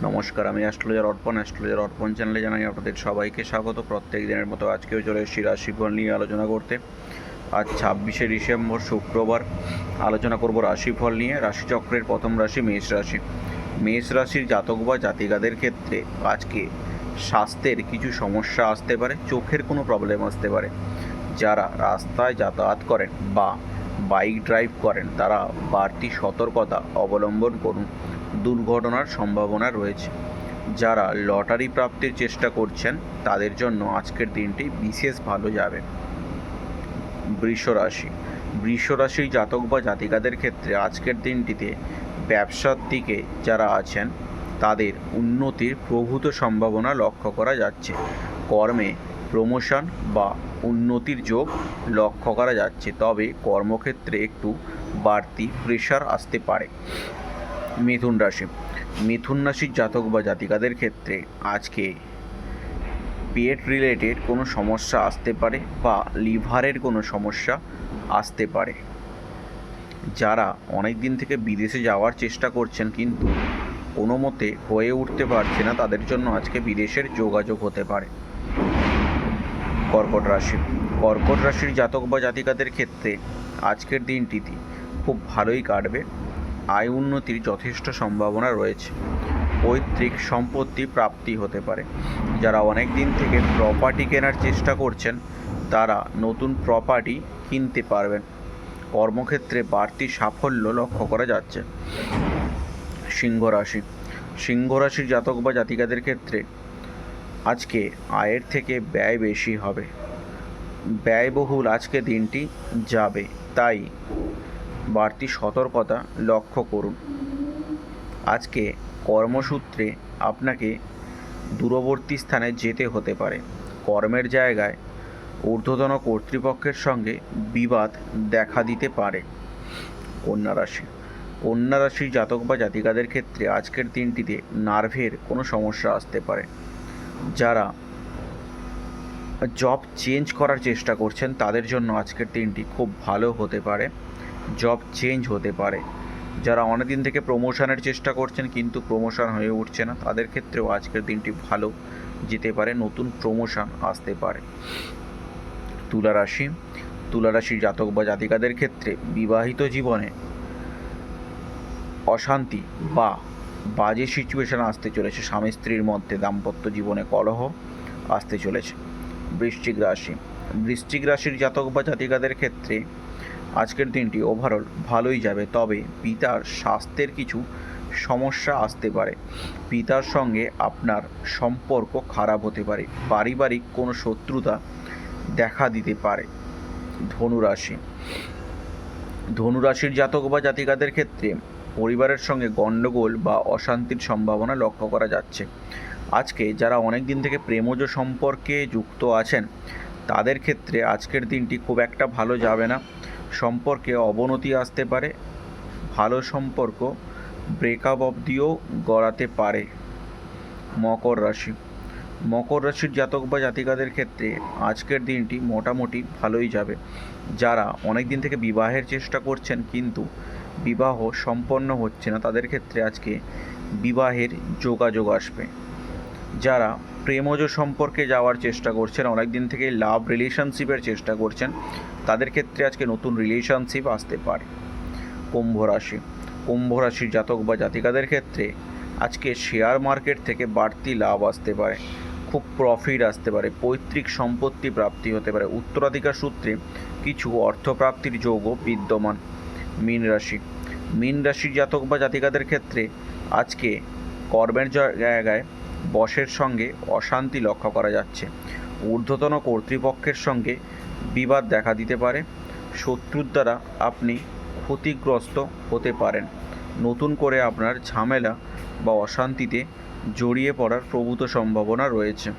নমস্কার, আমি অ্যাস্ট্রোলজার অর্পণ চ্যানেলে জানাই আপনাদের সবাইকে স্বাগত। প্রত্যেক দিনের মতো আজকেও চলে এসেছি রাশিফল নিয়ে আলোচনা করতে। আজ 26শে ডিসেম্বর শুক্রবার আলোচনা করব রাশিফল নিয়ে। রাশিচক্রের প্রথম রাশি মেষ রাশি। মেষ রাশির জাতক বা জাতিকাদের ক্ষেত্রে আজকে স্বাস্থ্যের কিছু সমস্যা আসতে পারে, চোখের কোনো প্রবলেম আসতে পারে। যারা রাস্তায় যাতায়াত করেন বা বাইক ড্রাইভ করেন তারা বাড়তি সতর্কতা অবলম্বন করুন, দুর্ঘটনার সম্ভাবনা রয়েছে। যারা লটারি প্রাপ্তির চেষ্টা করছেন তাদের জন্য আজকের দিনটি বিশেষ ভালো যাবে। বৃষ রাশির জাতক বা জাতিকাদের ক্ষেত্রে আজকের দিনটিতে ব্যবসার দিকে যারা আছেন তাদের উন্নতির প্রভূত সম্ভাবনা লক্ষ্য করা যাচ্ছে। কর্মে প্রমোশন বা উন্নতির যোগ লক্ষ্য করা যাচ্ছে, তবে কর্মক্ষেত্রে একটু বাড়তি প্রেশার আসতে পারে। মিথুন রাশির জাতক বা জাতিকাদের ক্ষেত্রে আজকে পেট রিলেটেড কোনো সমস্যা আসতে পারে বা লিভারের কোনো সমস্যা আসতে পারে। যারা অনেক দিন থেকে বিদেশে যাওয়ার চেষ্টা করছেন কিন্তু কোনো মতে হয়ে উঠতে পারছে না তাদের জন্য আজকে বিদেশের যোগাযোগ হতে পারে। কর্কট রাশির জাতক বা জাতিকাদের ক্ষেত্রে আজকের দিনটিতে খুব ভালোই কাটবে। আয় উন্নতির যথেষ্ট সম্ভাবনা রয়েছে। পৈতৃক সম্পত্তি প্রাপ্তি হতে পারে। যারা অনেক দিন থেকে প্রপার্টি কেনার চেষ্টা করছেন তারা নতুন প্রপার্টি কিনতে পারবেন। কর্মক্ষেত্রে বাড়তি সাফল্য লক্ষ্য করা যাচ্ছে। সিংহ রাশির জাতক বা জাতিকাদের ক্ষেত্রে আজকে আয়ের থেকে ব্যয় বেশি হবে। ব্যয়বহুল আজকে দিনটি যাবে, তাই বাড়তি সতর্কতা লক্ষ্য করুন। আজকে কর্মসূত্রে আপনাকে দূরবর্তী স্থানে যেতে হতে পারে। কর্মের জায়গায় ঊর্ধ্বতন কর্তৃপক্ষের সঙ্গে বিবাদ দেখা দিতে পারে। কন্যা রাশির জাতক বা জাতিকাদের ক্ষেত্রে আজকের দিনটিতে নার্ভের কোনো সমস্যা আসতে পারে। যারা জব চেঞ্জ করার চেষ্টা করছেন তাদের জন্য আজকের দিনটি খুব ভালো হতে পারে, জব চেঞ্জ হতে পারে। যারা অনেকদিন থেকে প্রমোশনের চেষ্টা করছেন কিন্তু প্রমোশন হয়ে উঠছে না তাদের ক্ষেত্রেও আজকের দিনটি ভালো যেতে পারে, নতুন প্রমোশন আসতে পারে। তুলা রাশির জাতক বা জাতিকাদের ক্ষেত্রে বিবাহিত জীবনে অশান্তি বা বাজে সিচুয়েশন আসতে চলেছে। স্বামী স্ত্রীর মধ্যে দাম্পত্য জীবনে কলহ আসতে চলেছে। বৃশ্চিক রাশির জাতক বা জাতিকাদের ক্ষেত্রে আজকের দিনটি ওভারঅল ভালোই যাবে, তবে পিতার স্বাস্থ্যের কিছু সমস্যা আসতে পারে। পিতার সঙ্গে আপনার সম্পর্ক খারাপ হতে পারে। পারিবারিক কোনো শত্রুতা দেখা দিতে পারে। ধনুরাশির জাতক বা জাতিকাদের ক্ষেত্রে পরিবারের সঙ্গে গণ্ডগোল বা অশান্তির সম্ভাবনা লক্ষ্য করা যাচ্ছে। আজকে যারা অনেক দিন থেকে প্রেমজ সম্পর্কে যুক্ত আছেন তাদের ক্ষেত্রে আজকের দিনটি খুব একটা ভালো যাবে না। সম্পর্কে অবনতি আসতে পারে। ভালো সম্পর্ক ব্রেকআপ অবধিও গড়াতে পারে। মকর রাশির জাতক বা জাতিকাদের ক্ষেত্রে আজকের দিনটি মোটামুটি ভালোই যাবে। যারা অনেক দিন থেকে বিবাহের চেষ্টা করছেন কিন্তু বিবাহ সম্পন্ন হচ্ছে না তাদের ক্ষেত্রে আজকে বিবাহের যোগাযোগ আসবে। যারা প্রেমজ সম্পর্কে যাওয়ার চেষ্টা করছেন, অনেক দিন থেকে লাভ রিলেশনশিপের চেষ্টা করছেন তাদের ক্ষেত্রে আজকে নতুন রিলেশনশিপ আসতে পারে। কুম্ভ রাশির জাতক বা জাতিকাদের ক্ষেত্রে আজকে শেয়ার মার্কেট থেকে বাড়তি লাভ আসতে পারে, খুব প্রফিট আসতে পারে। পৈতৃক সম্পত্তি প্রাপ্তি হতে পারে। উত্তরাধিকার সূত্রে কিছু অর্থপ্রাপ্তির যোগও বিদ্যমান। মীন রাশির জাতক বা জাতিকাদের ক্ষেত্রে আজকে কর্মের জায়গায় বসের সঙ্গে অশান্তি লক্ষ্য করা যাচ্ছে। ঊর্ধ্বতন কর্তৃপক্ষের সঙ্গে বিবাদ দেখা দিতে পারে। শত্রুর দ্বারা আপনি ক্ষতিগ্রস্ত হতে পারেন। নতুন করে আপনার ঝামেলা বা অশান্তিতে জড়িয়ে পড়ার প্রভূত সম্ভাবনা রয়েছে।